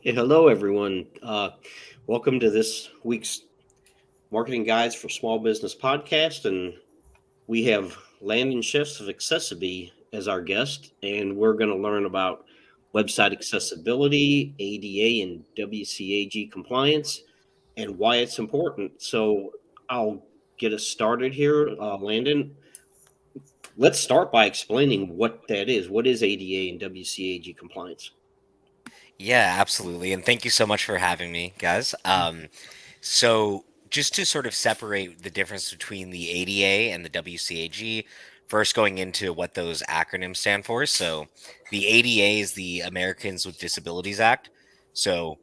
Hey, hello, everyone. Welcome to this week's Marketing Guides for Small Business podcast. And we have Landon Shefts of Accessibility as our guest. And we're going to learn about website accessibility, ADA and WCAG compliance, and why it's important. So I'll get us started here. Landon, let's start by explaining what that is. What is ADA and WCAG compliance? Yeah, absolutely. And thank you so much for having me, guys. So just to sort of separate the difference between the ADA and the WCAG, first going into what those acronyms stand for. So the ADA is the Americans with Disabilities Act. So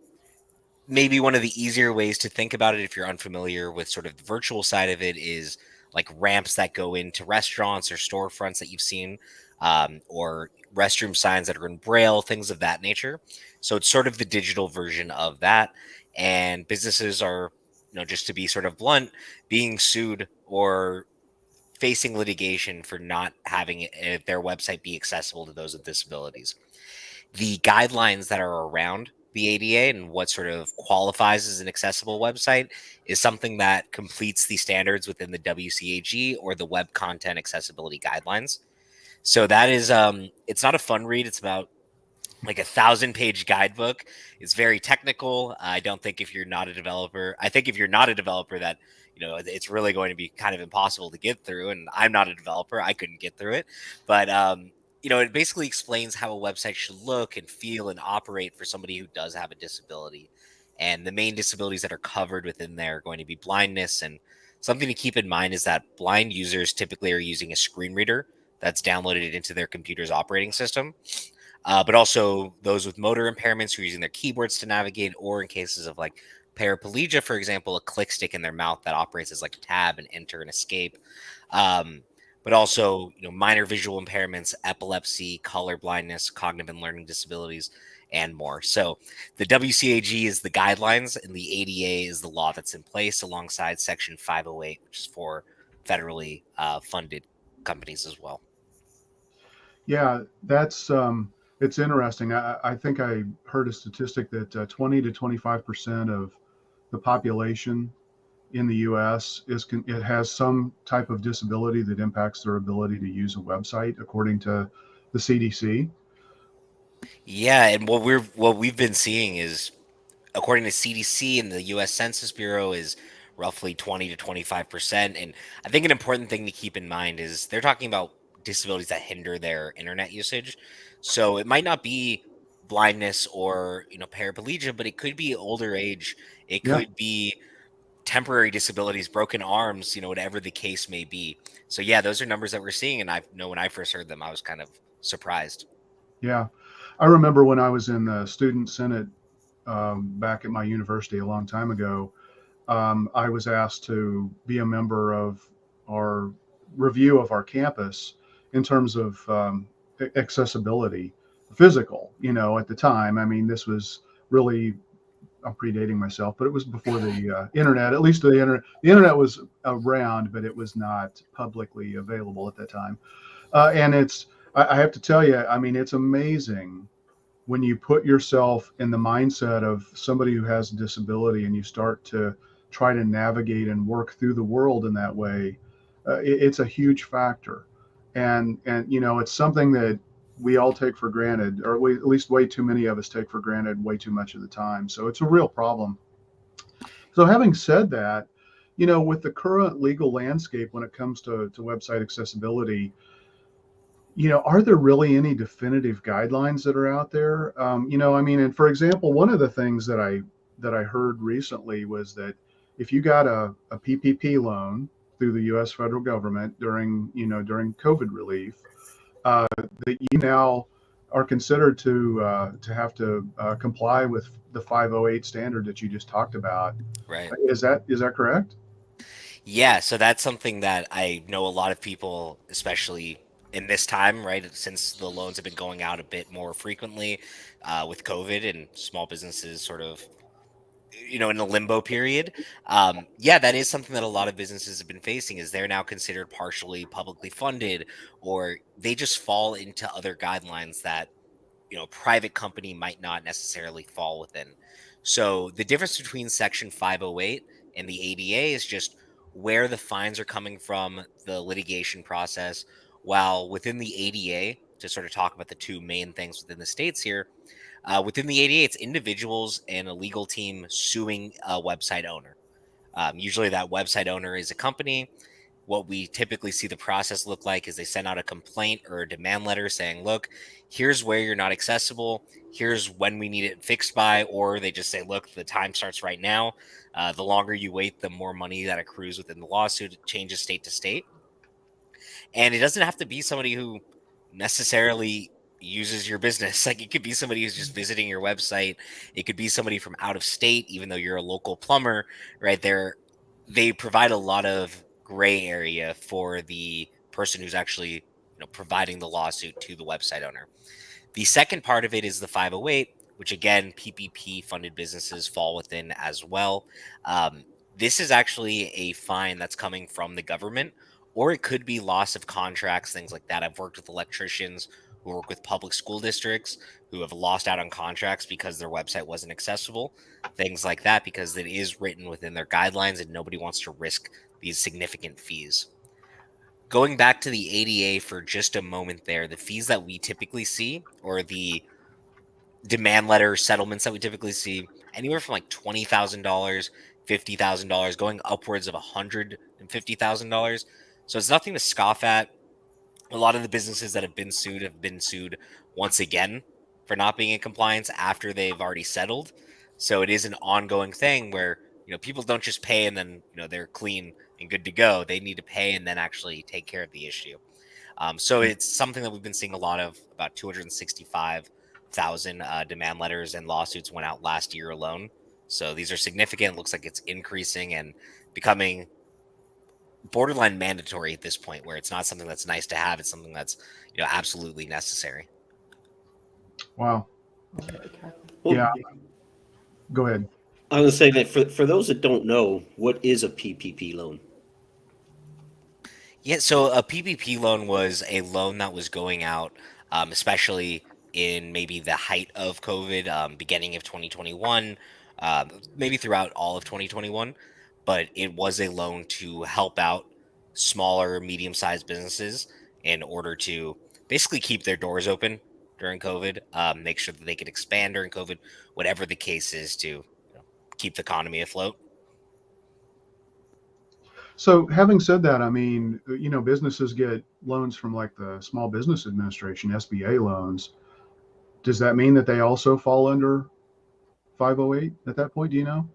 maybe one of the easier ways to think about it if you're unfamiliar with sort of the virtual side of it is like ramps that go into restaurants or storefronts that you've seen, or restroom signs that are in braille, things of that nature. So it's sort of the digital version of that, and businesses are, just to be sort of blunt, being sued or facing litigation for not having their website be accessible to those with disabilities. The guidelines that are around the ADA and what sort of qualifies as an accessible website is something that completes the standards within the WCAG or the Web Content Accessibility Guidelines. So that is, it's not a fun read. It's about like 1,000-page guidebook. It's very technical. I don't think if you're not a developer, I think if you're not a developer that, it's really going to be kind of impossible to get through. And I'm not a developer. I couldn't get through it. But, it basically explains how a website should look and feel and operate for somebody who does have a disability. And the main disabilities that are covered within there are going to be blindness. And something to keep in mind is that blind users typically are using a screen reader that's downloaded into their computer's operating system, but also those with motor impairments who are using their keyboards to navigate, or in cases of like paraplegia, for example, a click stick in their mouth that operates as like tab and enter and escape. Um, but also, minor visual impairments, epilepsy, color blindness, cognitive and learning disabilities, and more. So the WCAG is the guidelines, and the ADA is the law that's in place alongside Section 508, which is for federally funded companies as well. Yeah, that's it's interesting. I think I heard a statistic that 20 to 25% of the population in the U.S. It has some type of disability that impacts their ability to use a website, according to the CDC. Yeah, and what we've been seeing is, according to CDC and the U.S. Census Bureau, is roughly 20 to 25%. And I think an important thing to keep in mind is they're talking about disabilities that hinder their internet usage. So it might not be blindness or paraplegia, but it could be older age. It Yeah, could be temporary disabilities, broken arms, whatever the case may be. So yeah, those are numbers that we're seeing, and I know when I first heard them, I was kind of surprised. yeah. I remember when I was in the student senate back at my university a long time ago. I was asked to be a member of our review of our campus in terms of accessibility, physical. At the time, I mean, this was really, I'm predating myself, but it was before the internet. At least the internet was around, but it was not publicly available at that time. And I have to tell you, I mean, it's amazing when you put yourself in the mindset of somebody who has a disability and you start to try to navigate and work through the world in that way. It's a huge factor, and it's something that we all take for granted, or at least way too many of us take for granted way too much of the time. So it's a real problem. So having said that, with the current legal landscape when it comes to website accessibility, are there really any definitive guidelines that are out there? I mean, and for example, one of the things that I heard recently was that if you got a PPP loan through the U.S. federal government during COVID relief, that you now are considered to have to comply with the 508 standard that you just talked about. Right. Is that correct? Yeah, so that's something that I know a lot of people, especially in this time, right? Since the loans have been going out a bit more frequently with COVID and small businesses sort of, in a limbo period. Yeah, that is something that a lot of businesses have been facing is they're now considered partially publicly funded, or they just fall into other guidelines that private company might not necessarily fall within. So the difference between Section 508 and the ADA is just where the fines are coming from, the litigation process. While within the ADA, to sort of talk about the two main things within the states here, within the ADA, it's individuals and a legal team suing a website owner. Usually, that website owner is a company. What we typically see the process look like is they send out a complaint or a demand letter saying, look, here's where you're not accessible. Here's when we need it fixed by. Or they just say, look, the time starts right now. The longer you wait, the more money that accrues within the lawsuit. It changes state to state. And it doesn't have to be somebody who necessarily uses your business. Like, it could be somebody who's just visiting your website. It could be somebody from out of state, even though you're a local plumber, right there. They provide a lot of gray area for the person who's actually, providing the lawsuit to the website owner. The second part of it is the 508, which again, PPP funded businesses fall within as well. Um, this is actually a fine that's coming from the government, or it could be loss of contracts, things like that. I've worked with electricians who work with public school districts who have lost out on contracts because their website wasn't accessible, things like that, because it is written within their guidelines and nobody wants to risk these significant fees. Going back to the ADA for just a moment there, the fees that we typically see, or the demand letter settlements that we typically see, anywhere from like $20,000, $50,000, going upwards of $150,000. So it's nothing to scoff at. A lot of the businesses that have been sued once again for not being in compliance after they've already settled. So it is an ongoing thing where, people don't just pay and then, they're clean and good to go. They need to pay and then actually take care of the issue. So it's something that we've been seeing a lot of. About 265,000 demand letters and lawsuits went out last year alone. So these are significant. Looks like it's increasing and becoming borderline mandatory at this point, where it's not something that's nice to have. It's something that's, absolutely necessary. Wow. Well, Yeah. Go ahead. I was going to say that for those that don't know, what is a PPP loan? Yeah, so a PPP loan was a loan that was going out, especially in maybe the height of COVID, beginning of 2021, maybe throughout all of 2021. But it was a loan to help out smaller, medium-sized businesses in order to basically keep their doors open during COVID, make sure that they could expand during COVID, whatever the case is, to keep the economy afloat. So having said that, I mean, businesses get loans from like the Small Business Administration, SBA loans. Does that mean that they also fall under 508 at that point? Do you know?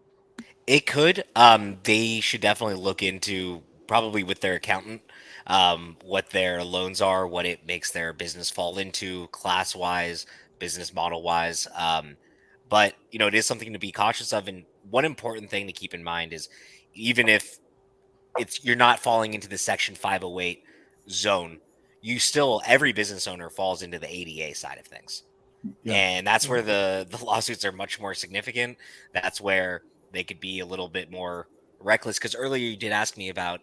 It could. They should definitely look into, probably with their accountant, what their loans are, what it makes their business fall into, class wise, business model wise. But it is something to be cautious of. And one important thing to keep in mind is, even if you're not falling into the Section 508 zone, every business owner falls into the ADA side of things. Yeah. And that's where the lawsuits are much more significant. That's where they could be a little bit more reckless. Because earlier you did ask me about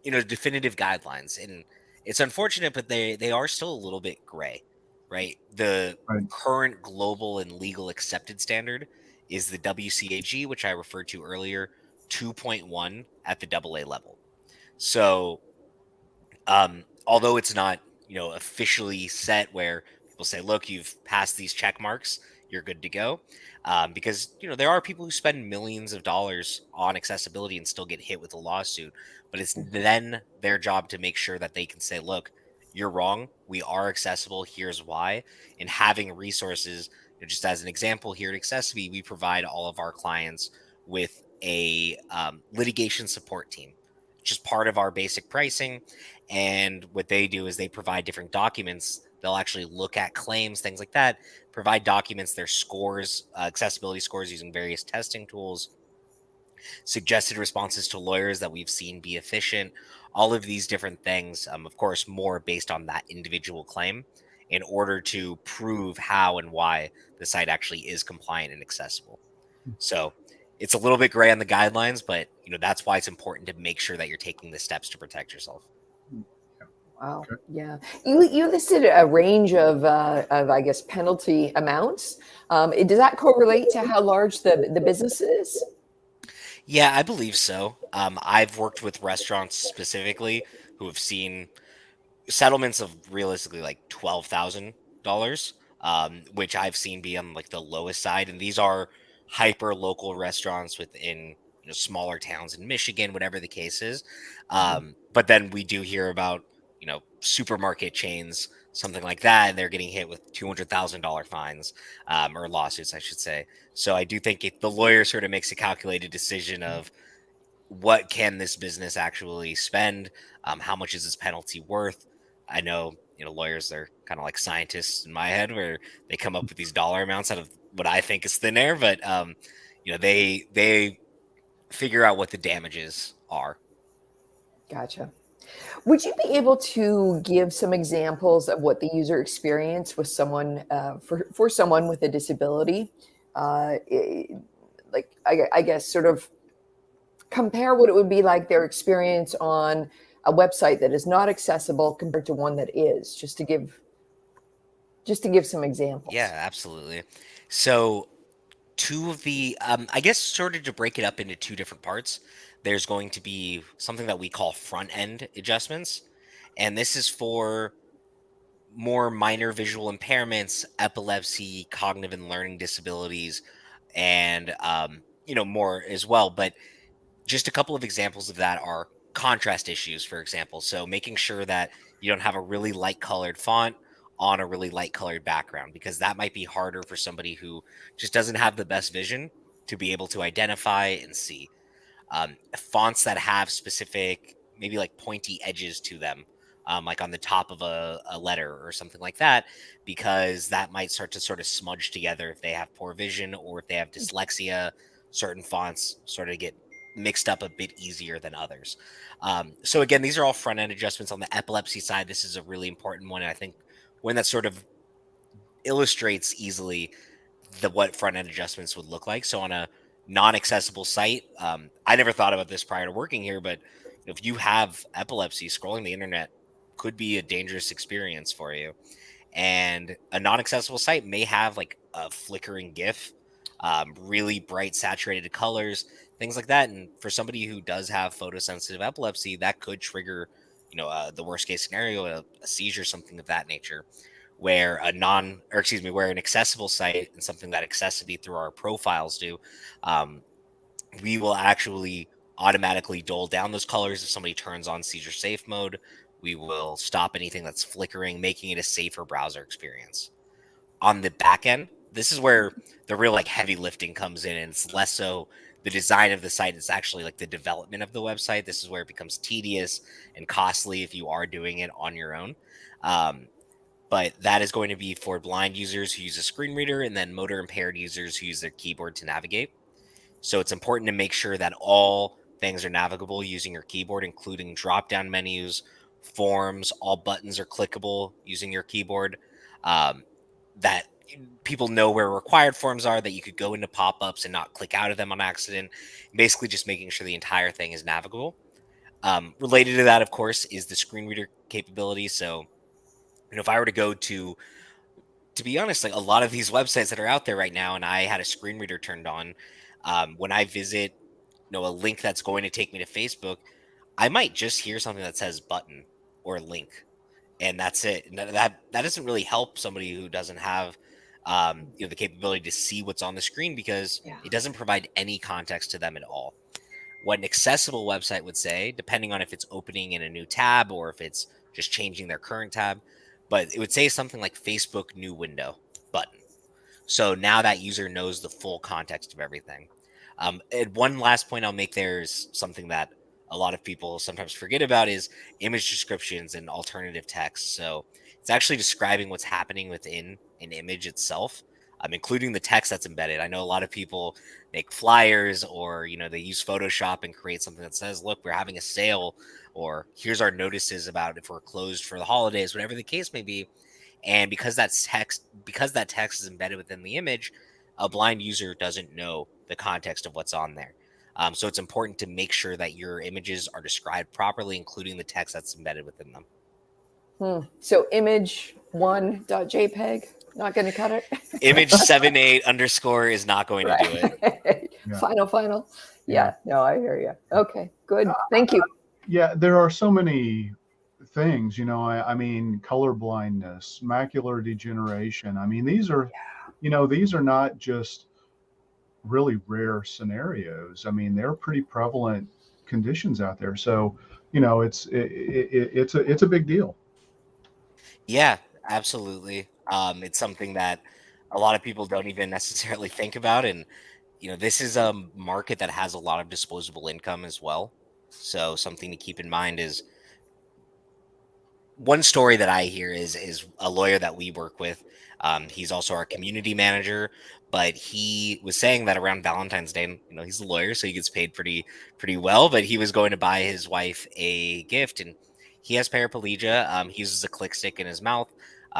definitive guidelines, and it's unfortunate, but they are still a little bit gray, right? The Right. current global and legal accepted standard is the WCAG, which I referred to earlier, 2.1 at the AA level. So although it's not officially set where people say, look, you've passed these check marks, you're good to go, because there are people who spend millions of dollars on accessibility and still get hit with a lawsuit. But it's then their job to make sure that they can say, look, you're wrong, we are accessible, here's why. And having resources, just as an example, here at Accessibility, we provide all of our clients with a litigation support team, which is part of our basic pricing. And what they do is they provide different documents. They'll actually look at claims, things like that, provide documents, their scores, accessibility scores using various testing tools, suggested responses to lawyers that we've seen be efficient, all of these different things, of course, more based on that individual claim, in order to prove how and why the site actually is compliant and accessible. So it's a little bit gray on the guidelines, but that's why it's important to make sure that you're taking the steps to protect yourself. Wow. Okay. Yeah. You listed a range of I guess penalty amounts. Does that correlate to how large the business is? Yeah, I believe so. I've worked with restaurants specifically who have seen settlements of realistically like $12,000, which I've seen be on like the lowest side, and these are hyper local restaurants within smaller towns in Michigan, whatever the case is. Mhm. But then we do hear about supermarket chains, something like that, and they're getting hit with $200,000 fines, or lawsuits, I should say. So I do think the lawyer sort of makes a calculated decision of what can this business actually spend, how much is this penalty worth. I know lawyers, they're kind of like scientists in my head where they come up with these dollar amounts out of what I think is thin air, but they figure out what the damages are. Gotcha. Would you be able to give some examples of what the user experience with someone for someone with a disability? Uh, i- like I guess sort of compare what it would be like their experience on a website that is not accessible compared to one that is, just to give some Yeah, examples. absolutely. So two of the I guess sort of to break it up into two different parts, there's going to be something that we call front end adjustments, and this is for more minor visual impairments, epilepsy, cognitive and learning disabilities, and more as well. But just a couple of examples of that are contrast issues, for example. So making sure that you don't have a really light colored font on a really light colored background, because that might be harder for somebody who just doesn't have the best vision to be able to identify and see. Fonts that have specific, maybe like pointy edges to them, like on the top of a letter or something like that, because that might start to sort of smudge together if they have poor vision or if they have dyslexia. Certain fonts sort of get mixed up a bit easier than others. So again, these are all front end adjustments. On the epilepsy side, this is a really important one, and I think one that sort of illustrates easily what front end adjustments would look like. So on a non-accessible site, I never thought about this prior to working here, but if you have epilepsy, scrolling the internet could be a dangerous experience for you. And a non-accessible site may have like a flickering GIF, really bright saturated colors, things like that. And for somebody who does have photosensitive epilepsy, that could trigger, the worst case scenario, a seizure, something of that nature. Where where an accessible site and something that Accessity through our profiles do, um, we will actually automatically dole down those colors if somebody turns on seizure safe mode. We will stop anything that's flickering, making it a safer browser experience. On the back end, this is where the real like heavy lifting comes in, and it's less so the design of the site, it's actually like the development of the website. This is where it becomes tedious and costly if you are doing it on your own. Um, but that is going to be for blind users who use a screen reader, and then motor impaired users who use their keyboard to navigate. So it's important to make sure that all things are navigable using your keyboard, including drop down menus, forms, all buttons are clickable using your keyboard. Um, that people know where required forms are, that you could go into pop ups and not click out of them on accident. Basically, just making sure the entire thing is navigable. Related to that, of course, is the screen reader capability. So, if I were to go to be honest, like a lot of these websites that are out there right now, and I had a screen reader turned on, when I visit, a link that's going to take me to Facebook, I might just hear something that says button or link, and that's it. And that doesn't really help somebody who doesn't have, the capability to see what's on the screen, because Yeah. it doesn't provide any context to them at all. What an accessible website would say, depending on if it's opening in a new tab or if it's just changing their current tab, but it would say something like Facebook new window button. So now that user knows the full context of everything. And one last point I'll make there is something that a lot of people sometimes forget about is image descriptions and alternative text. So it's actually describing what's happening within an image itself, including the text that's embedded. I know a lot of people make flyers, or they use Photoshop and create something that says, "Look, we're having a sale," or "Here's our notices about if we're closed for the holidays," whatever the case may be. And because that text is embedded within the image, a blind user doesn't know the context of what's on there. So it's important to make sure that your images are described properly, including the text that's embedded within them. So image1.jpg, not going to cut it. Image78_ is not going to do it. Yeah. Final. Yeah. Yeah. No, I hear you. Okay, good. Thank you. Yeah, there are so many things, I mean, color blindness, macular degeneration. I mean, these are not just really rare scenarios. I mean, they're pretty prevalent conditions out there. So, it's a big deal. Yeah, absolutely. It's something that a lot of people don't even necessarily think about, and this is a market that has a lot of disposable income as well. So something to keep in mind is one story that I hear is a lawyer that we work with. He's also our community manager, but he was saying that around Valentine's Day, and, he's a lawyer, so he gets paid pretty well. But he was going to buy his wife a gift, and he has paraplegia. He uses a click stick in his mouth.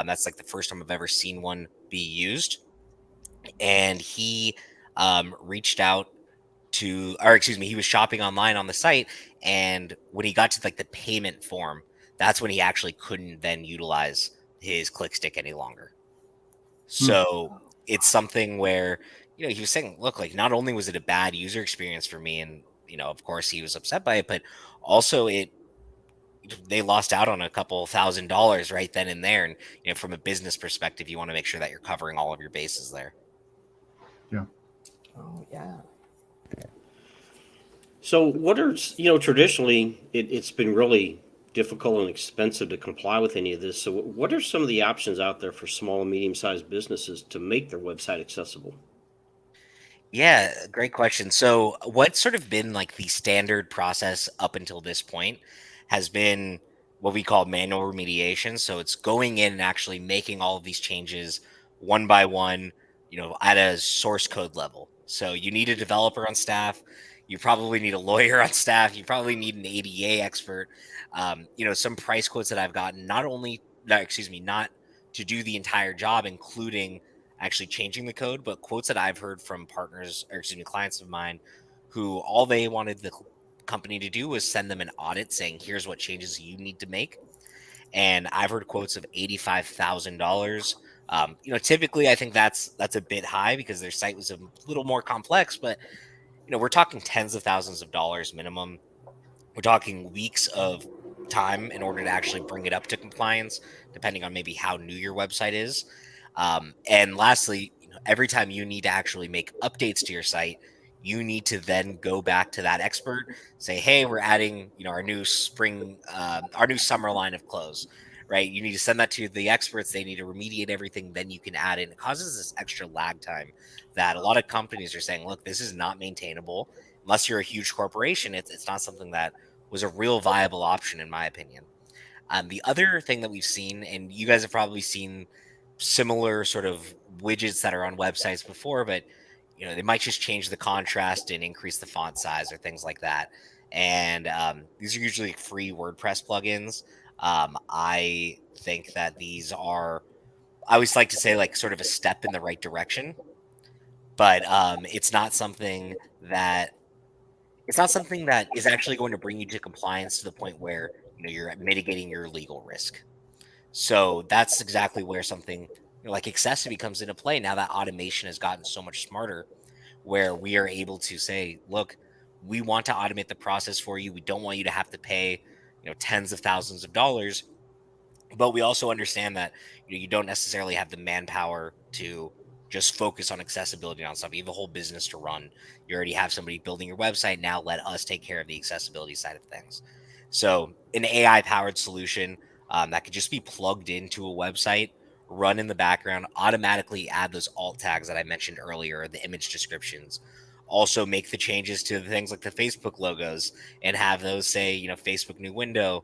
That's like the first time I've ever seen one be used. And he reached out to, or excuse me, he was shopping online on the site, and when he got to like the payment form, that's when he actually couldn't then utilize his click stick any longer. So it's something where he was saying, look, like not only was it a bad user experience for me, and of course he was upset by it, but also they lost out on a couple $1,000 right then and there. And from a business perspective, you want to make sure that you're covering all of your bases there. Yeah. Oh, yeah. So what are, traditionally it's been really difficult and expensive to comply with any of this. So what are some of the options out there for small and medium-sized businesses to make their website accessible? Yeah, great question. So, what's sort of been like the standard process up until this point has been what we call manual remediation. So, it's going in and actually making all of these changes one by one, at a source code level. So, you need a developer on staff. You probably need a lawyer on staff. You probably need an ADA expert. Some price quotes that I've gotten, not only, no, excuse me, not to do the entire job, including actually changing the code, but quotes that I've heard from partners, or excuse me, clients of mine, who all they wanted the company to do was send them an audit saying, here's what changes you need to make. And I've heard quotes of $85,000. Typically I think that's a bit high because their site was a little more complex, but we're talking tens of thousands of dollars minimum. We're talking weeks of time in order to actually bring it up to compliance, depending on maybe how new your website is. And lastly, every time you need to actually make updates to your site, you need to then go back to that expert, say, "Hey, we're adding, our new our new summer line of clothes." Right? You need to send that to the experts. They need to remediate everything. Then you can add in. It causes this extra lag time that a lot of companies are saying, "Look, this is not maintainable." Unless you're a huge corporation, it's not something that was a real viable option, in my opinion. The other thing that we've seen, and you guys have probably seen similar sort of widgets that are on websites before, but they might just change the contrast and increase the font size or things like that. And these are usually free WordPress plugins. I think that these are, I always like to say, like sort of a step in the right direction, but it's not something that is actually going to bring you to compliance to the point where you're mitigating your legal risk. So that's exactly where something like Accessity comes into play. Now that automation has gotten so much smarter, where we are able to say, look, we want to automate the process for you. We don't want you to have to pay tens of thousands of dollars, but we also understand that you don't necessarily have the manpower to just focus on accessibility on stuff. You have a whole business to run. You already have somebody building your website. Now let us take care of the accessibility side of things. So an AI powered solution that could just be plugged into a website, run in the background, automatically add those alt tags that I mentioned earlier, the image descriptions. Also make the changes to the things like the Facebook logos and have those say, Facebook new window.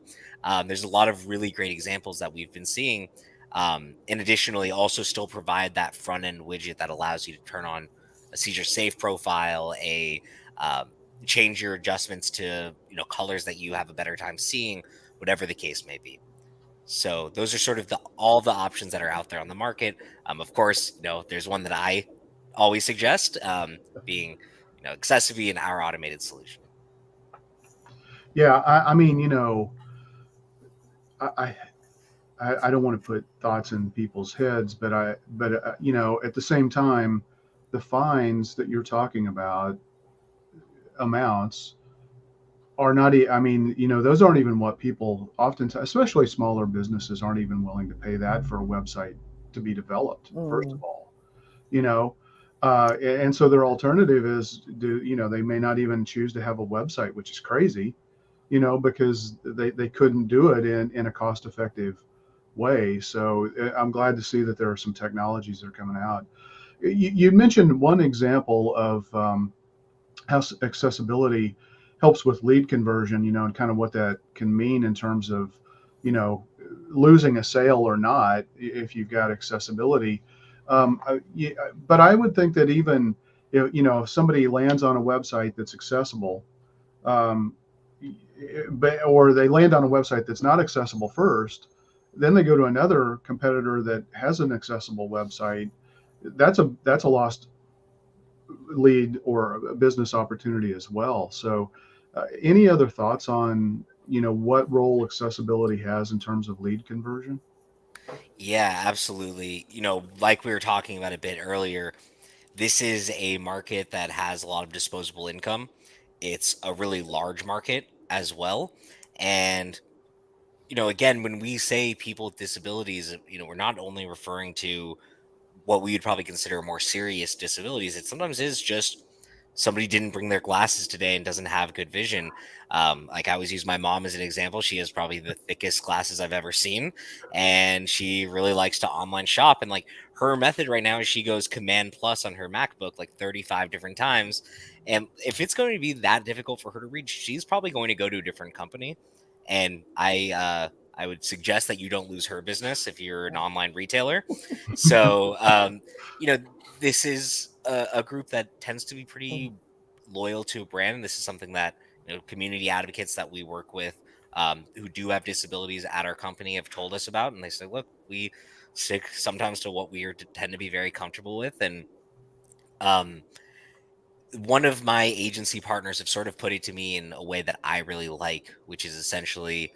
There's a lot of really great examples that we've been seeing. And additionally, also still provide that front end widget that allows you to turn on a seizure safe profile, a change your adjustments to colors that you have a better time seeing, whatever the case may be. So those are sort of all the options that are out there on the market. Of course, there's one that I always suggest, being Accessivity and our automated solution. Yeah, I mean, I I don't want to put thoughts in people's heads, but at the same time, the fines that you're talking about, amounts, are not. I mean, those aren't even what people often, especially smaller businesses, aren't even willing to pay that for a website to be developed. First of all, you know, and so their alternative is, they may not even choose to have a website, which is crazy, because they couldn't do it in a cost effective way. So I'm glad to see that there are some technologies that are coming out. You mentioned one example of how accessibility helps with lead conversion, and kind of what that can mean in terms of, you know, losing a sale or not if you've got accessibility. Yeah, but I would think that even if somebody lands on a website that's accessible, um, or they land on a website that's not accessible first, then they go to another competitor that has an accessible website. That's a lost lead or a business opportunity as well. So, any other thoughts on what role accessibility has in terms of lead conversion? Yeah, absolutely. Like we were talking about a bit earlier, this is a market that has a lot of disposable income. It's a really large market as well. And, again, when we say people with disabilities, we're not only referring to what we would probably consider more serious disabilities. It sometimes is just somebody didn't bring their glasses today and doesn't have good vision. Like I always use my mom as an example. She has probably the thickest glasses I've ever seen, and she really likes to online shop. And like her method right now is she goes Command Plus on her MacBook like 35 different times. And if it's going to be that difficult for her to read, she's probably going to go to a different company. And I would suggest that you don't lose her business if you're an online retailer. So, you know, this is a group that tends to be pretty loyal to a brand. And this is something that, community advocates that we work with, who do have disabilities at our company have told us about. And they say, look, we stick sometimes to what tend to be very comfortable with. And um, one of my agency partners have sort of put it to me in a way that I really like, which is essentially,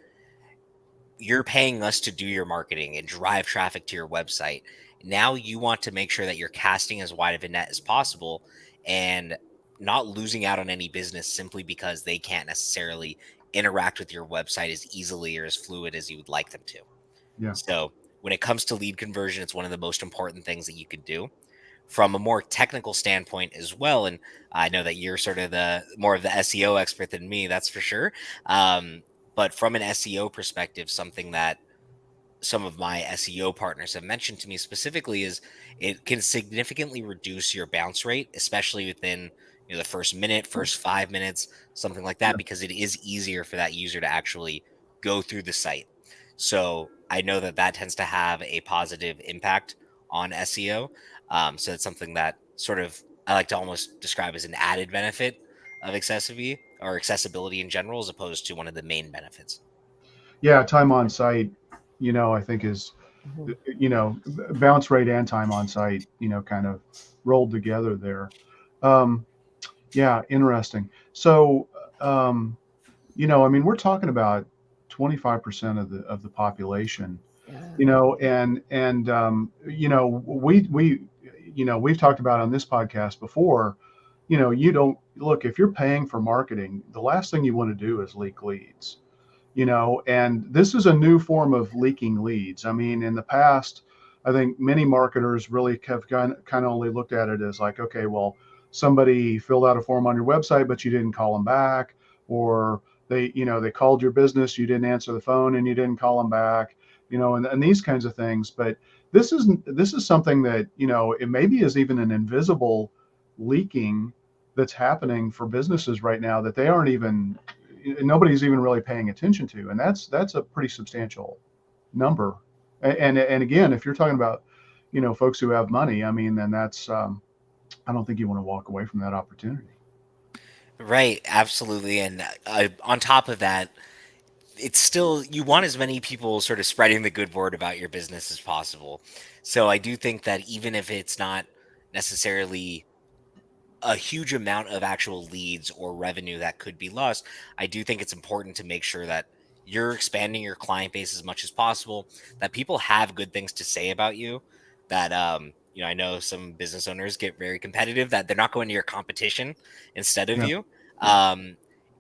you're paying us to do your marketing and drive traffic to your website. Now you want to make sure that you're casting as wide of a net as possible and not losing out on any business simply because they can't necessarily interact with your website as easily or as fluid as you would like them to. Yeah. So, when it comes to lead conversion, it's one of the most important things that you could do from a more technical standpoint as well. And I know that you're sort of the more of the SEO expert than me, that's for sure. Um, but from an SEO perspective, something that some of my SEO partners have mentioned to me specifically is it can significantly reduce your bounce rate, especially within the first minute, first 5 minutes, something like that, Yeah. because it is easier for that user to actually go through the site. So I know that that tends to have a positive impact on SEO. So it's something that sort of I like to almost describe as an added benefit of accessibility in general, as opposed to one of the main benefits. Yeah, time on site, I think is, Mhm. bounce rate and time on site, kind of rolled together there. Um, yeah, interesting. So, um, I mean, we're talking about 25% of the population, Yeah. we've talked about on this podcast before, you don't look, if you're paying for marketing, the last thing you want to do is leak leads, and this is a new form of leaking leads. I mean, in the past, I think many marketers really have kind of only looked at it as like, okay, well, somebody filled out a form on your website, but you didn't call them back, or they called your business, you didn't answer the phone and you didn't call them back, and these kinds of things. But this is something that, it maybe is even an invisible leaking that's happening for businesses right now that they aren't even nobody's even really paying attention to, and that's a pretty substantial number. And again, if you're talking about folks who have money, I mean, then that's I don't think you want to walk away from that opportunity. Right, absolutely. And on top of that, it's still you want as many people sort of spreading the good word about your business as possible. So I do think that even if it's not necessarily a huge amount of actual leads or revenue that could be lost, I do think it's important to make sure that you're expanding your client base as much as possible, that people have good things to say about you, that I know some business owners get very competitive, that they're not going to your competition instead of Yeah. you. Yeah.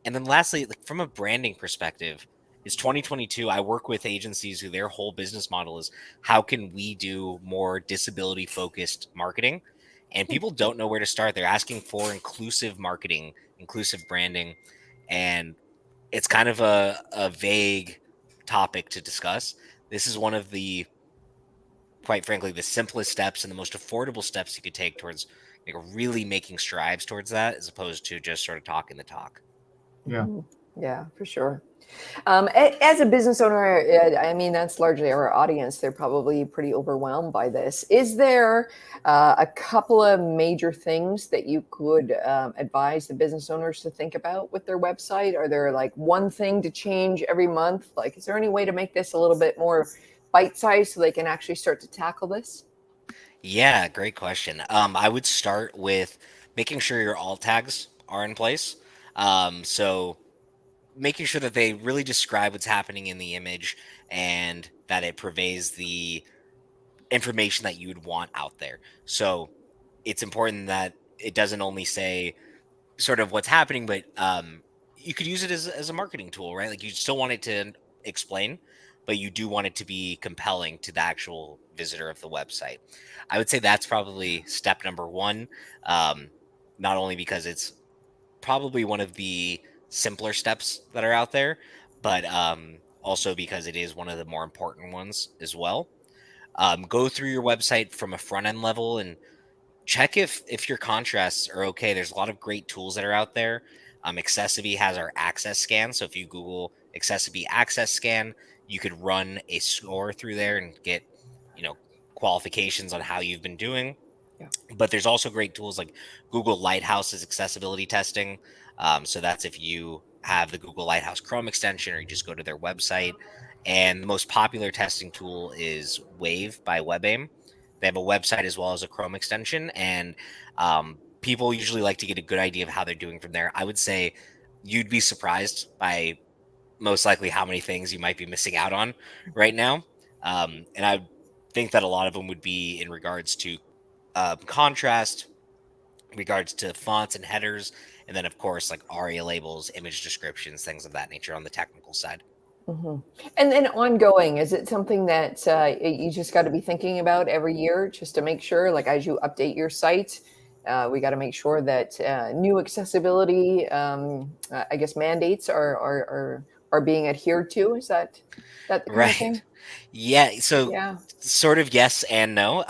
And then lastly, like from a branding perspective, it's 2022. I work with agencies who their whole business model is how can we do more disability focused marketing? And people don't know where to start. They're asking for inclusive marketing, inclusive branding, and it's kind of a vague topic to discuss. This is one of the, quite frankly, the simplest steps and the most affordable steps you could take towards like really making strides towards that, as opposed to just sort of talking the talk. Yeah. Yeah, for sure. As a business owner, I mean, that's largely our audience. They're probably pretty overwhelmed by this. Is there a couple of major things that you could advise the business owners to think about with their website? Are there like one thing to change every month? Like, is there any way to make this a little bit more bite-sized so they can actually start to tackle this? Yeah, great question. I would start with making sure your alt tags are in place. So making sure that they really describe what's happening in the image and that it purveys the information that you would want out there. So it's important that it doesn't only say sort of what's happening, but you could use it as a marketing tool, right? Like you still want it to explain, but you do want it to be compelling to the actual visitor of the website. I would say that's probably step number one. Um, Not only because it's probably one of the simpler steps that are out there, but also because it is one of the more important ones as well. Go through your website from a front end level and check if your contrasts are okay. There's a lot of great tools that are out there. Accessivity has our access scan. So if you Google Accessivity access scan, you could run a score through there and get, you know, qualifications on how you've been doing. Yeah. But there's also great tools like Google Lighthouse's accessibility testing. So that's if you have the Google Lighthouse Chrome extension or you just go to their website. And the most popular testing tool is Wave by WebAIM. They have a website as well as a Chrome extension, and people usually like to get a good idea of how they're doing from there. I would say you'd be surprised by most likely how many things you might be missing out on right now. And I think that a lot of them would be in regards to contrast, regards to fonts and headers, and then of course like ARIA labels, image descriptions, things of that nature on the technical side. Mm-hmm. And then ongoing, is it something that you just got to be thinking about every year just to make sure, like as you update your site, we got to make sure that new accessibility, I guess, mandates are being adhered to? Is that the kind of Right. thing? Yeah. So Yeah. sort of yes and no.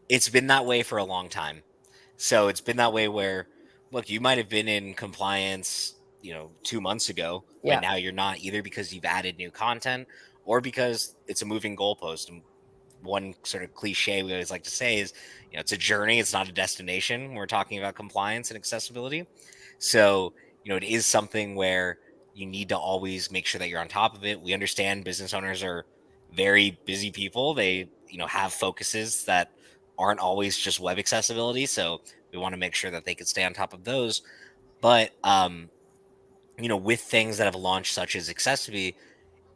It's been that way for a long time. So it's been that way where, look, you might have been in compliance, 2 months ago, but Yeah. now you're not, either because you've added new content or because it's a moving goalpost. And one sort of cliche we always like to say is, it's a journey, it's not a destination when we're talking about compliance and accessibility. So, it is something where you need to always make sure that you're on top of it. We understand business owners are very busy people. They, have focuses that aren't always just web accessibility. So we want to make sure that they can stay on top of those. But, with things that have launched, such as Accessibility,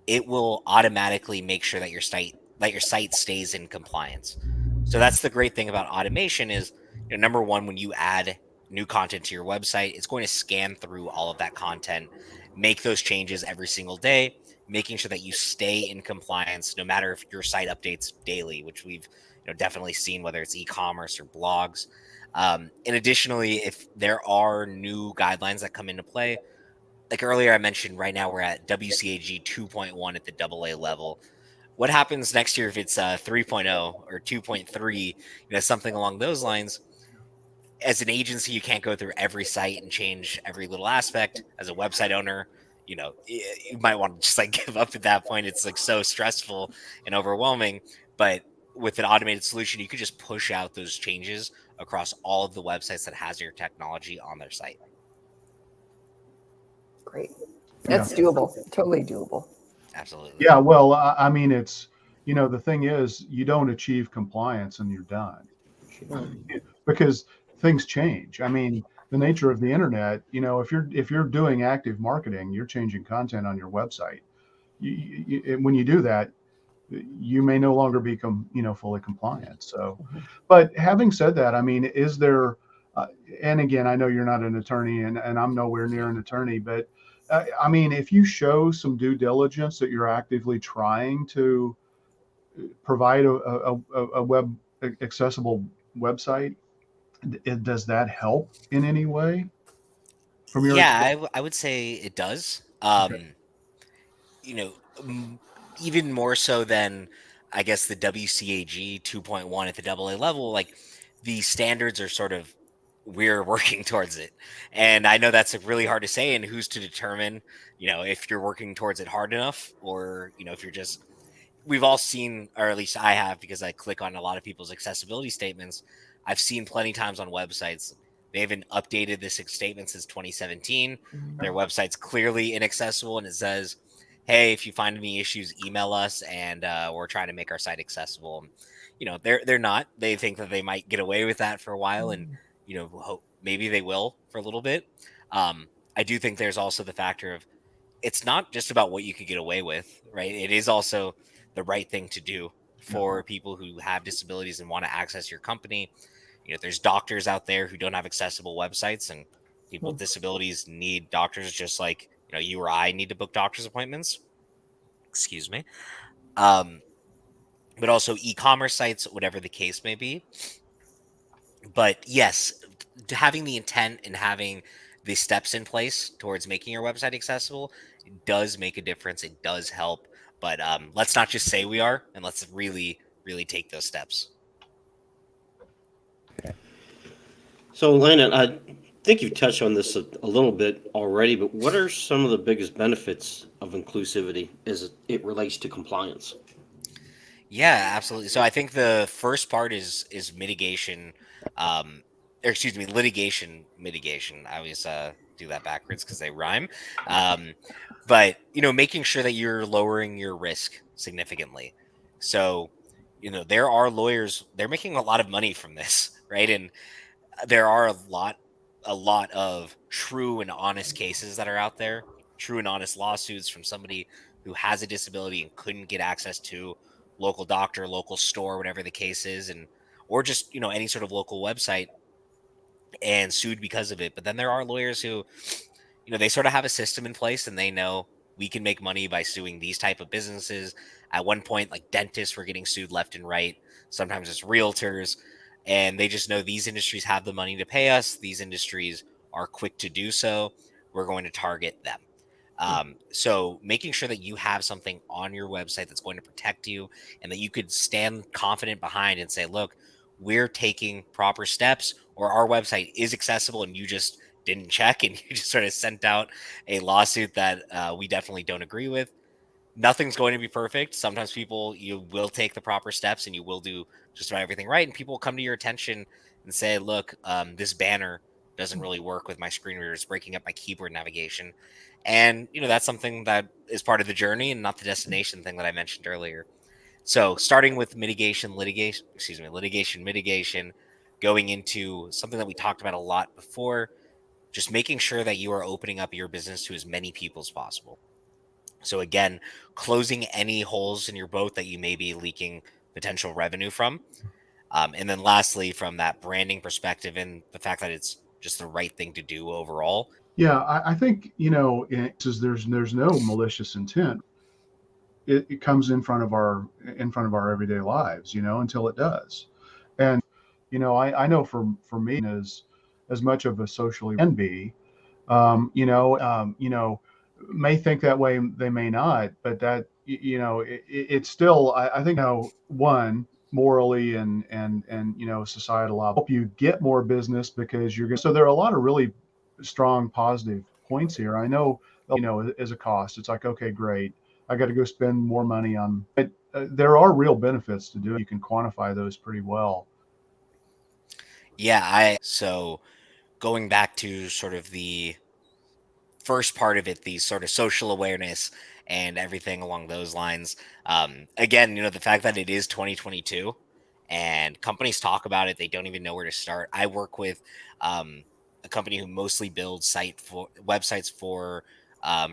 it will automatically make sure that your site stays in compliance. So that's the great thing about automation is, number one, when you add new content to your website, it's going to scan through all of that content, make those changes every single day, making sure that you stay in compliance no matter if your site updates daily, which we've definitely seen, whether it's e-commerce or blogs. And additionally, if there are new guidelines that come into play, like earlier I mentioned, right now we're at WCAG 2.1 at the AA level. What happens next year if it's 3.0 or 2.3, something along those lines? As an agency, you can't go through every site and change every little aspect. As a website owner, you might want to just like give up at that point. It's like so stressful and overwhelming. But with an automated solution, you could just push out those changes across all of the websites that has your technology on their site. Great. Yeah. That's doable. Totally doable. Absolutely. Yeah. Well, I mean, it's, the thing is, you don't achieve compliance and you're done because things change. I mean, the nature of the internet, if you're doing active marketing, you're changing content on your website. when you do that, you may no longer be fully compliant. So, but having said that, I mean, is there, and again, I know you're not an attorney, and I'm nowhere near an attorney, but I mean, if you show some due diligence that you're actively trying to provide a web accessible website, does that help in any way from your Yeah, experience? I would say it does. Okay. You know, m- even more so than I guess the WCAG 2.1 at the AA level, like the standards are sort of we're working towards it. And I know that's like, really hard to say, and who's to determine, if you're working towards it hard enough, or, if you're just we've all seen, or at least I have, because I click on a lot of people's accessibility statements. I've seen plenty times on websites they haven't updated this statement since 2017. Their website's clearly inaccessible, and it says, "Hey, if you find any issues, email us, and we're trying to make our site accessible." And, they're not. They think that they might get away with that for a while, and maybe they will for a little bit. I do think there's also the factor of it's not just about what you could get away with, right? It is also the right thing to do Yeah. for people who have disabilities and want to access your company. There's doctors out there who don't have accessible websites, and people with disabilities need doctors just like, you or I need to book doctor's appointments. Excuse me. But also e-commerce sites, whatever the case may be. But yes, having the intent and having the steps in place towards making your website accessible does make a difference. It does help. But let's not just say we are, and let's really, really take those steps. So, Landon, I think you've touched on this a little bit already, but what are some of the biggest benefits of inclusivity as it relates to compliance? Yeah, absolutely. So I think the first part is mitigation, or excuse me, litigation mitigation. I always do that backwards because they rhyme. Um, but making sure that you're lowering your risk significantly. So, there are lawyers, they're making a lot of money from this, right? And there are a lot of true and honest cases that are out there, true and honest lawsuits from somebody who has a disability and couldn't get access to local doctor, local store, whatever the case is, and or just any sort of local website, and sued because of it. But then there are lawyers who, they sort of have a system in place, and they know we can make money by suing these type of businesses. At one point, like dentists were getting sued left and right. Sometimes it's realtors, and they just know these industries have the money to pay us. These industries are quick to do so. We're going to target them. So making sure that you have something on your website that's going to protect you and that you could stand confident behind and say, look, we're taking proper steps, or our website is accessible and you just didn't check and you just sort of sent out a lawsuit that we definitely don't agree with. Nothing's going to be perfect. Sometimes you will take the proper steps and you will do just about everything right. And people will come to your attention and say, look, this banner doesn't really work with my screen reader. It's breaking up my keyboard navigation. And, that's something that is part of the journey and not the destination thing that I mentioned earlier. So starting with litigation, mitigation, going into something that we talked about a lot before, just making sure that you are opening up your business to as many people as possible. So again, closing any holes in your boat that you may be leaking potential revenue from. And then lastly, from that branding perspective and the fact that it's just the right thing to do overall. Yeah, I think there's no malicious intent. It comes in front of our everyday lives, until it does. And I know for me as much of a socially can be, may think that way, they may not, but that it's still I think one morally and societal help you get more business because you're going. So there are a lot of really strong positive points here. I know as a cost, it's like, okay, great, I got to go spend more money on, but there are real benefits to do it. You can quantify those pretty well. Yeah, so going back to sort of the first part of it, the sort of social awareness and everything along those lines. Again, the fact that it is 2022 and companies talk about it, they don't even know where to start. I work with a company who mostly builds websites for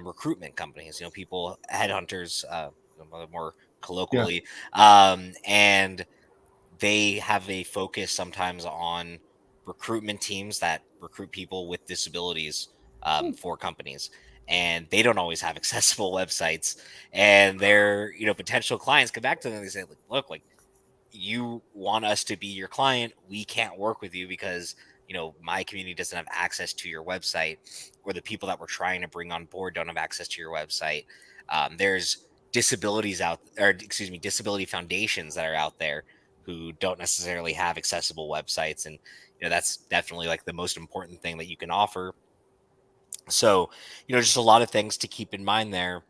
recruitment companies, people, headhunters, more Yeah. colloquially, and they have a focus sometimes on recruitment teams that recruit people with disabilities for companies. And they don't always have accessible websites. And their, potential clients come back to them and they say, like, look, like, you want us to be your client, we can't work with you because my community doesn't have access to your website, or the people that we're trying to bring on board don't have access to your website. There's disabilities out, or excuse me, disability foundations that are out there who don't necessarily have accessible websites, and that's definitely like the most important thing that you can offer. So just a lot of things to keep in mind there,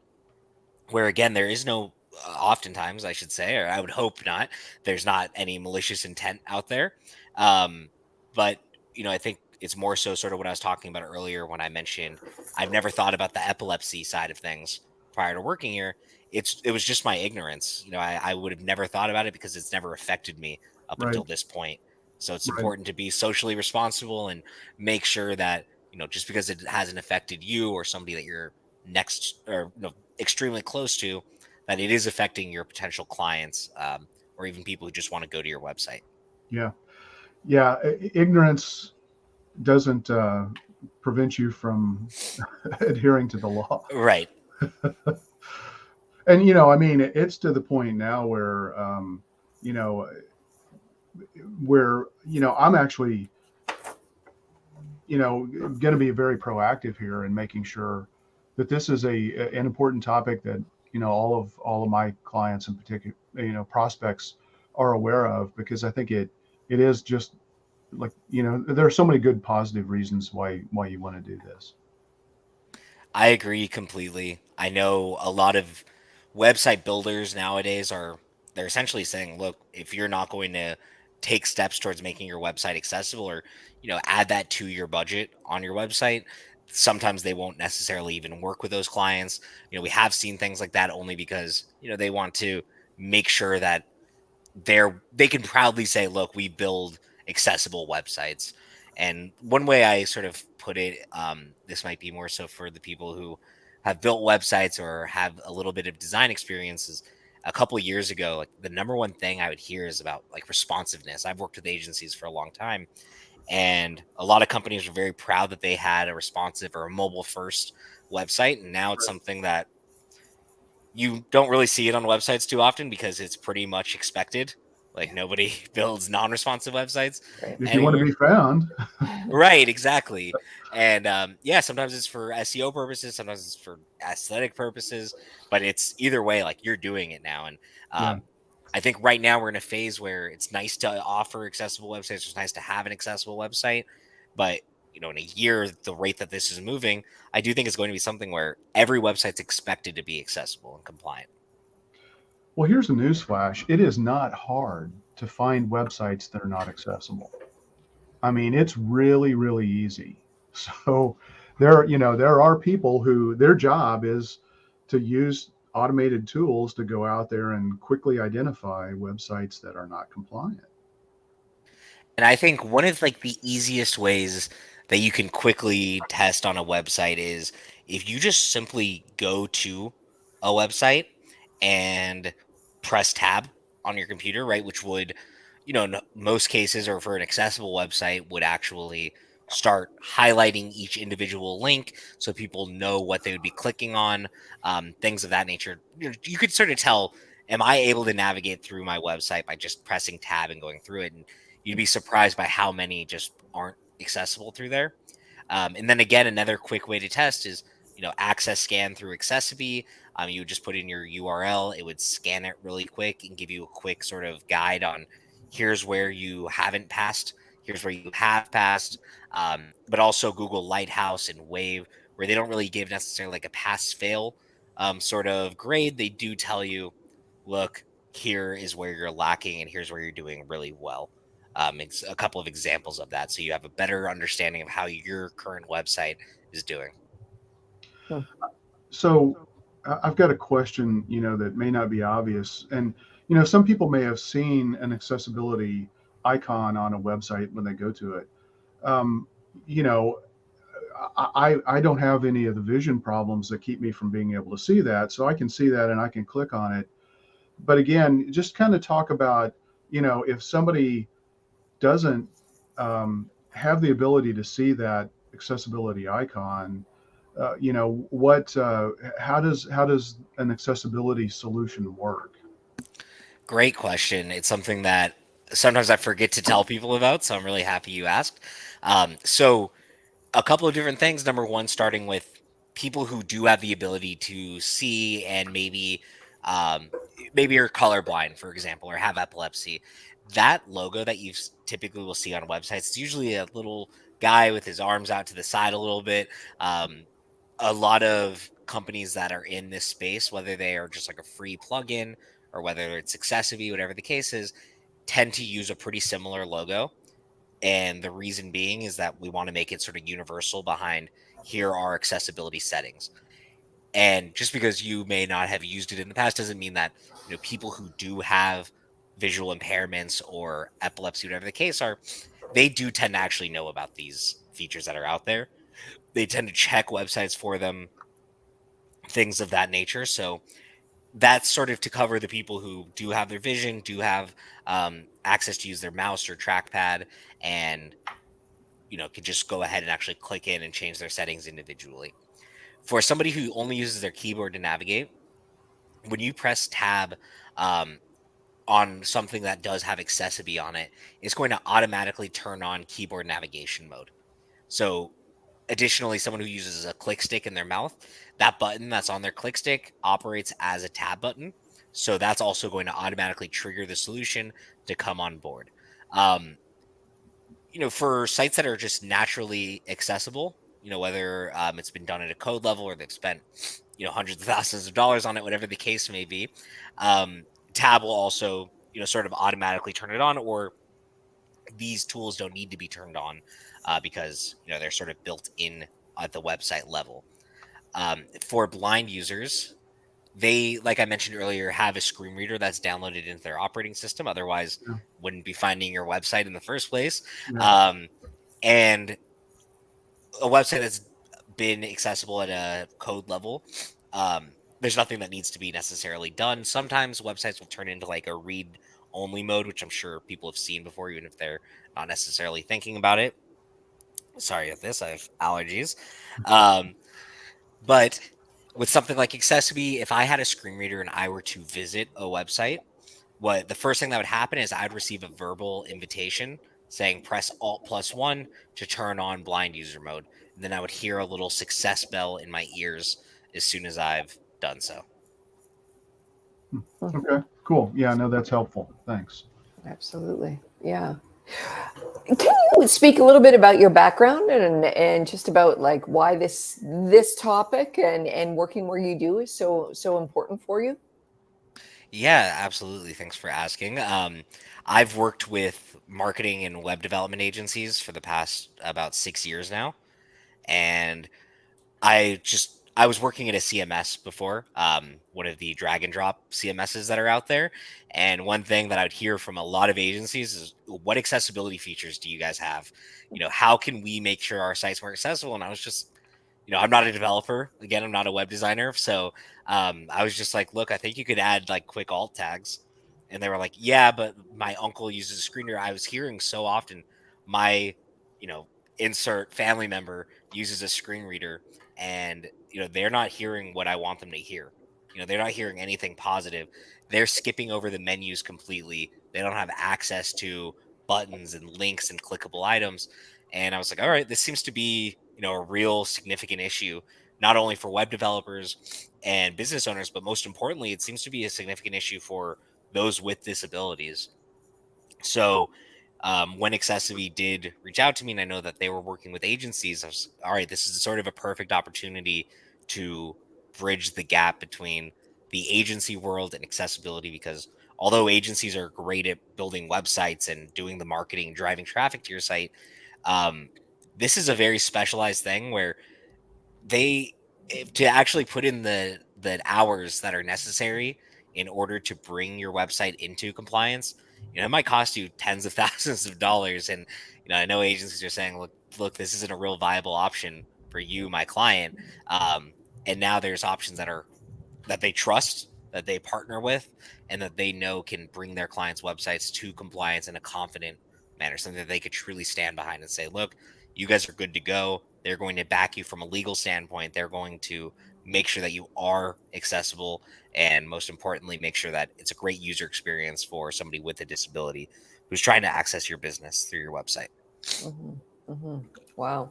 where again there is no, oftentimes I should say, or I would hope not, there's not any malicious intent out there. But I think it's more so sort of what I was talking about earlier when I mentioned I've never thought about the epilepsy side of things prior to working here. It was just my ignorance. I would have never thought about it because it's never affected me up Right. until this point. So it's Right. important to be socially responsible and make sure that just because it hasn't affected you or somebody that you're next, or extremely close to, that it is affecting your potential clients, or even people who just want to go to your website. Yeah. Yeah. Ignorance doesn't prevent you from adhering to the law. Right. And, I mean, it's to the point now where, you know, I'm actually, going to be very proactive here in making sure that this is an important topic that, all of my clients in particular, prospects are aware of, because I think it is just like, there are so many good positive reasons why you want to do this. I agree completely. I know a lot of website builders nowadays they're essentially saying, look, if you're not going to take steps towards making your website accessible, or add that to your budget on your website, sometimes they won't necessarily even work with those clients. We have seen things like that only because they want to make sure that they can proudly say, look, we build accessible websites. And one way I sort of put it, this might be more so for the people who have built websites or have a little bit of design experiences. A couple of years ago, like, the number one thing I would hear is about like responsiveness. I've worked with agencies for a long time, and a lot of companies were very proud that they had a responsive or a mobile first website. And now it's something that you don't really see it on websites too often because it's pretty much expected. Like, nobody builds non-responsive websites Right. If you want to anymore. be found. Right, exactly. And yeah, sometimes it's for SEO purposes, sometimes it's for aesthetic purposes, but it's either way, like, you're doing it now. And Yeah. I think right now we're in a phase where it's nice to offer accessible websites. It's nice to have an accessible website, but in a year, the rate that this is moving, I do think it's going to be something where every website's expected to be accessible and compliant. Well, here's a news flash. It is not hard to find websites that are not accessible. I mean, it's really, really easy. So there are people who their job is to use automated tools to go out there and quickly identify websites that are not compliant. And I think one of like the easiest ways that you can quickly test on a website is if you just simply go to a website and press tab on your computer, right? Which would, in most cases, or for an accessible website, would actually start highlighting each individual link so people know what they would be clicking on, things of that nature. You could sort of tell, am I able to navigate through my website by just pressing tab and going through it? And you'd be surprised by how many just aren't accessible through there. And then again, another quick way to test is, access scan through Accessibility. You would just put in your URL, it would scan it really quick and give you a quick sort of guide on here's where you haven't passed, here's where you have passed. But also Google Lighthouse and Wave, where they don't really give necessarily like a pass fail sort of grade. They do tell you, look, here is where you're lacking and here's where you're doing really well. It's a couple of examples of that, so you have a better understanding of how your current website is doing. So I've got a question, that may not be obvious. And, some people may have seen an accessibility icon on a website when they go to it. Um, you know, I don't have any of the vision problems that keep me from being able to see that. So I can see that and I can click on it. But again, just kind of talk about, if somebody doesn't have the ability to see that accessibility icon, how does an accessibility solution work? Great question. It's something that sometimes I forget to tell people about, so I'm really happy you asked. So a couple of different things. Number one, starting with people who do have the ability to see and um, maybe you're colorblind, for example, or have epilepsy. That logo that you typically will see on websites, it's usually a little guy with his arms out to the side a little bit. Um, a lot of companies that are in this space, whether they are just like a free plugin or whether it's Accessibility, whatever the case is, tend to use a pretty similar logo. And the reason being is that we want to make it sort of universal behind here are accessibility settings. And just because you may not have used it in the past doesn't mean that, people who do have visual impairments or epilepsy, whatever the case are, they do tend to actually know about these features that are out there. They tend to check websites for them, things of that nature. So that's sort of to cover the people who do have their vision, do have access to use their mouse or trackpad, and can just go ahead and actually click in and change their settings individually. For somebody who only uses their keyboard to navigate, when you press tab um, on something that does have accessibility on it, it's going to automatically turn on keyboard navigation mode. So additionally, someone who uses a click stick in their mouth, that button that's on their click stick operates as a tab button. So that's also going to automatically trigger the solution to come on board. Um, for sites that are just naturally accessible, whether it's been done at a code level or they've spent, hundreds of thousands of dollars on it, whatever the case may be, um, Tab will also, sort of automatically turn it on, or these tools don't need to be turned on because, they're sort of built in at the website level. For blind users, they, like I mentioned earlier, have a screen reader that's downloaded into their operating system. Otherwise, Yeah. wouldn't be finding your website in the first place. Yeah. And a website that's been accessible at a code level, there's nothing that needs to be necessarily done. Sometimes websites will turn into like a read only mode, which I'm sure people have seen before, even if they're not necessarily thinking about it. Sorry if this, I have allergies. Um, but with something like Accessibility, if I had a screen reader and I were to visit a website, what the first thing that would happen is I'd receive a verbal invitation saying press Alt+1 to turn on blind user mode. And then I would hear a little success bell in my ears as soon as I've done so. Okay, cool. Yeah, no, that's helpful. Thanks. Absolutely. Yeah. Can you speak a little bit about your background and just about like why this topic and working where you do is so important for you? Yeah, absolutely. Thanks for asking. I've worked with marketing and web development agencies for the past about 6 years now. And I was working at a CMS before, one of the drag and drop CMSs that are out there. And one thing that I would hear from a lot of agencies is, what accessibility features do you guys have? How can we make sure our site's more accessible? And I was just, I'm not a developer. Again, I'm not a web designer. So I was just like, look, I think you could add like quick alt tags. And they were like, yeah, but my uncle uses a screen reader. I was hearing so often my, you know, insert family member uses a screen reader, and they're not hearing what I want them to hear. They're not hearing anything positive. They're skipping over the menus completely. They don't have access to buttons and links and clickable items. And I was like, all right, this seems to be a real significant issue, not only for web developers and business owners, but most importantly, it seems to be a significant issue for those with disabilities. So when Accessibility did reach out to me, and I know that they were working with agencies, I was all right, this is sort of a perfect opportunity to bridge the gap between the agency world and accessibility, because although agencies are great at building websites and doing the marketing, driving traffic to your site, um, this is a very specialized thing where they to actually put in the hours that are necessary in order to bring your website into compliance, it might cost you tens of thousands of dollars. And I know agencies are saying, look, this isn't a real viable option for you, my client. And now there's options that they trust, that they partner with, and that they know can bring their clients' websites to compliance in a confident manner, something that they could truly stand behind and say, look, you guys are good to go. They're going to back you from a legal standpoint. They're going to make sure that you are accessible, and most importantly, make sure that it's a great user experience for somebody with a disability who's trying to access your business through your website. Wow.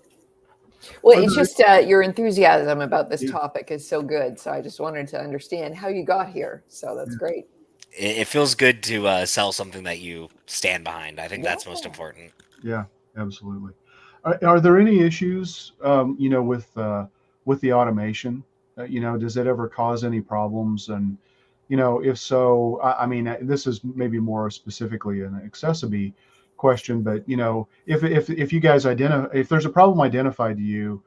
Well, Are it's there- just your enthusiasm about this topic is so good. So I just wanted to understand how you got here. So that's great. It feels good to sell something that you stand behind. I think that's most important. Yeah, absolutely. Are there any issues, with the automation? Does it ever cause any problems? And, if so, I mean, this is maybe more specifically an Accessibility question, but, if you guys if there's a problem identified to you,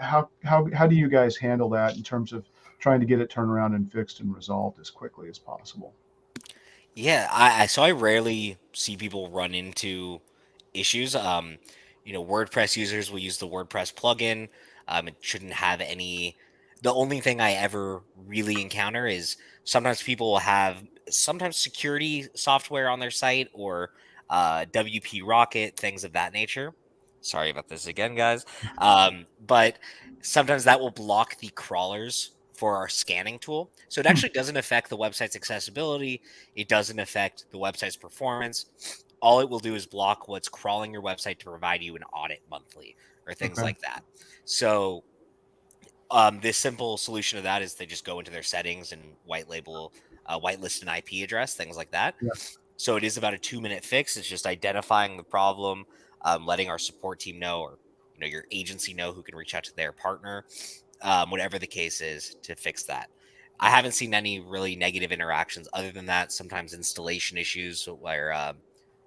how do you guys handle that in terms of trying to get it turned around and fixed and resolved as quickly as possible? Yeah, I rarely see people run into issues. WordPress users will use the WordPress plugin. It shouldn't have any. The only thing I ever really encounter is sometimes people will have sometimes security software on their site, or WP Rocket, things of that nature. Sorry about this again, guys. But sometimes that will block the crawlers for our scanning tool. So it actually doesn't affect the website's accessibility. It doesn't affect the website's performance. All it will do is block what's crawling your website to provide you an audit monthly or things Okay. like that. So this simple solution to that is they just go into their settings and whitelist an IP address, things like that. Yeah. So it is about a 2-minute fix. It's just identifying the problem, letting our support team know, or your agency know, who can reach out to their partner, whatever the case is, to fix that. I haven't seen any really negative interactions other than that. Sometimes installation issues where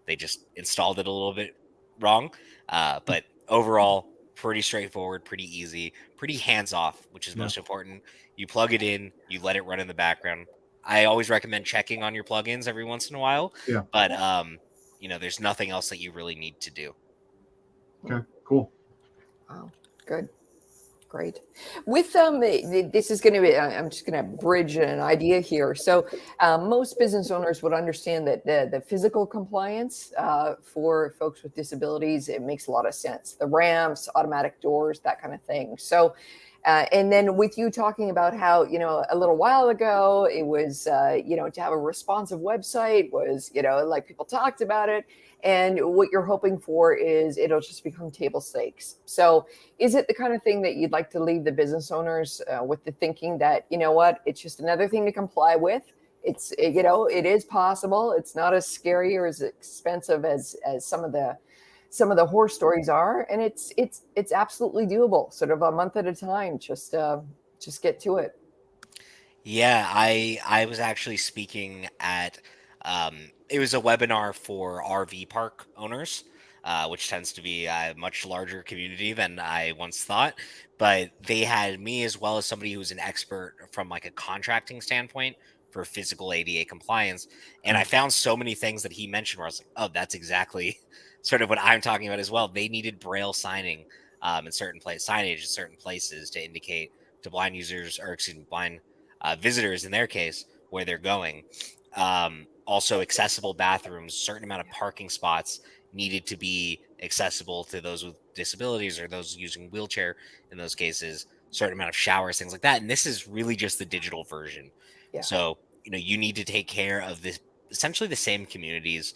they just installed it a little bit wrong. But overall, pretty straightforward, pretty easy, pretty hands off, which is most important. You plug it in, you let it run in the background. I always recommend checking on your plugins every once in a while. Yeah. But there's nothing else that you really need to do. Okay, cool. Wow. Good. Great. With this is going to be, I'm just going to bridge an idea here. So most business owners would understand that the physical compliance for folks with disabilities, it makes a lot of sense. The ramps, automatic doors, that kind of thing. So, and then with you talking about how, a little while ago, it was, to have a responsive website was, like people talked about it. And what you're hoping for is it'll just become table stakes. So is it the kind of thing that you'd like to leave the business owners with the thinking that, it's just another thing to comply with? It's, it is possible. It's not as scary or as expensive as some of the horror stories are. And it's absolutely doable, sort of a month at a time. Just get to it. Yeah, I was actually speaking at it was a webinar for RV park owners, which tends to be a much larger community than I once thought. But they had me, as well as somebody who's an expert from like a contracting standpoint for physical ADA compliance. And I found so many things that he mentioned where I was like, oh, that's exactly sort of what I'm talking about as well. They needed Braille signing in certain signage in certain places to indicate to blind users, or excuse me, blind visitors in their case, where they're going. Also, accessible bathrooms, certain amount of parking spots needed to be accessible to those with disabilities or those using wheelchair in those cases, certain amount of showers, things like that. And this is really just the digital version. Yeah. So, you need to take care of this, essentially the same communities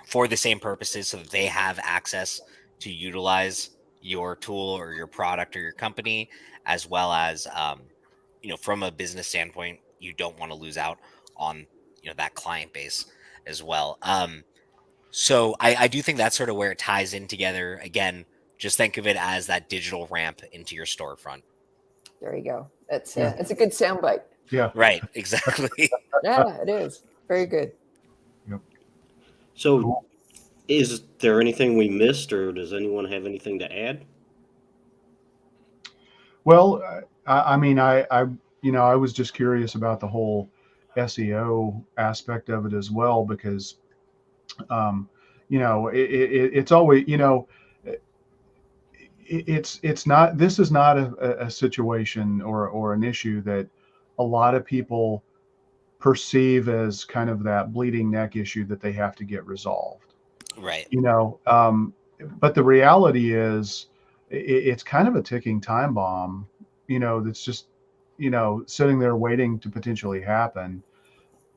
for the same purposes, so that they have access to utilize your tool or your product or your company, as well as from a business standpoint, you don't want to lose out on that client base as well. So I do think that's sort of where it ties in together. Again, just think of it as that digital ramp into your storefront. There you go. It's a good soundbite. Yeah. Right. Exactly. Yeah, it is. Very good. Yep. So, Cool. is there anything we missed, or does anyone have anything to add? Well, I mean, I was just curious about the whole SEO aspect of it as well, because, it's always, it's not, this is not a situation or an issue that a lot of people perceive as kind of that bleeding neck issue that they have to get resolved. Right. But the reality is it's kind of a ticking time bomb, that's just, sitting there waiting to potentially happen.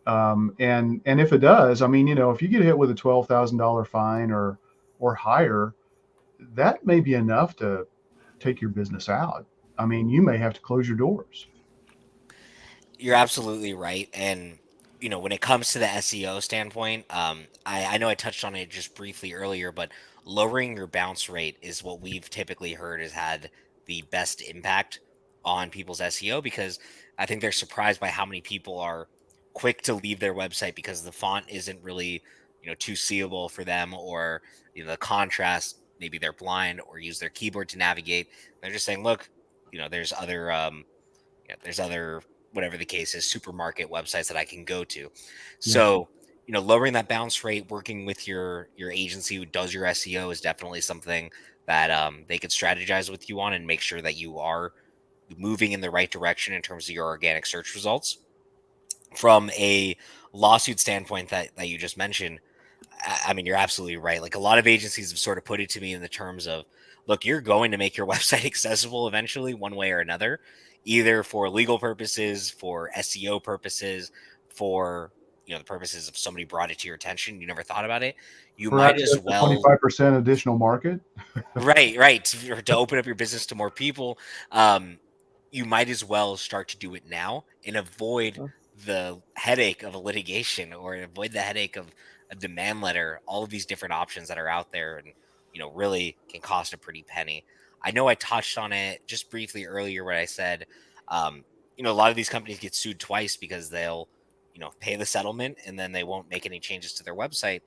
And if it does, I mean, if you get hit with a $12,000 fine or higher, that may be enough to take your business out. I mean, you may have to close your doors. You're absolutely right. And, when it comes to the SEO standpoint, I know I touched on it just briefly earlier, but lowering your bounce rate is what we've typically heard has had the best impact on people's SEO, because I think they're surprised by how many people are quick to leave their website because the font isn't really, too seeable for them, or, the contrast, maybe they're blind or use their keyboard to navigate. They're just saying, look, there's other, whatever the case is, supermarket websites that I can go to. Yeah. So, lowering that bounce rate, working with your agency who does your SEO is definitely something that they could strategize with you on, and make sure that you are moving in the right direction in terms of your organic search results. From a lawsuit standpoint that you just mentioned, I mean, you're absolutely right. Like, a lot of agencies have sort of put it to me in the terms of, look, you're going to make your website accessible eventually, one way or another, either for legal purposes, for SEO purposes, for, the purposes of somebody brought it to your attention, you never thought about it. You For might access as to well, 25% additional market. right, to open up your business to more people. You might as well start to do it now and avoid the headache of a litigation, or avoid the headache of a demand letter, all of these different options that are out there, and, really can cost a pretty penny. I know I touched on it just briefly earlier when I said, um, a lot of these companies get sued twice because they'll, pay the settlement and then they won't make any changes to their website.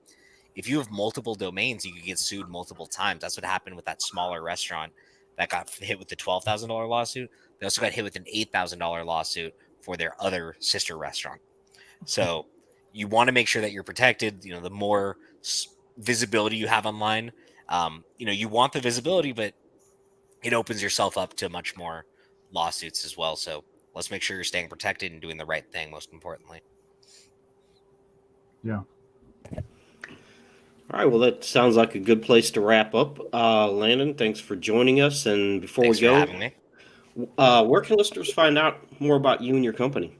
If you have multiple domains, you could get sued multiple times. That's what happened with that smaller restaurant that got hit with the $12,000 lawsuit. They also got hit with an $8,000 lawsuit for their other sister restaurant. So you want to make sure that you're protected. The more visibility you have online, you want the visibility, but it opens yourself up to much more lawsuits as well. So let's make sure you're staying protected and doing the right thing, most importantly. Yeah. All right. Well, that sounds like a good place to wrap up. Landon, thanks for joining us. And before Thanks we for go, having me. where can listeners find out more about you and your company?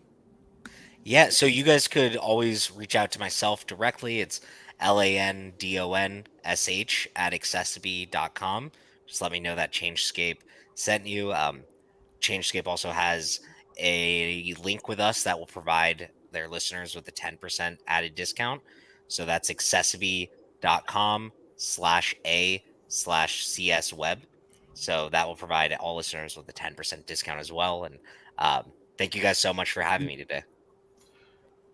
Yeah, so you guys could always reach out to myself directly. It's landonsh@accessiby.com. Just let me know that ChangeScape sent you. ChangeScape also has a link with us that will provide their listeners with a 10% added discount. So that's accessiby.com/a/CS web. So that will provide all listeners with a 10% discount as well. And thank you guys so much for having me today.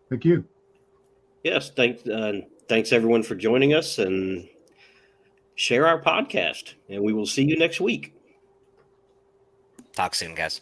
Thank you. Yes. Thanks everyone for joining us, and share our podcast. And we will see you next week. Talk soon, guys.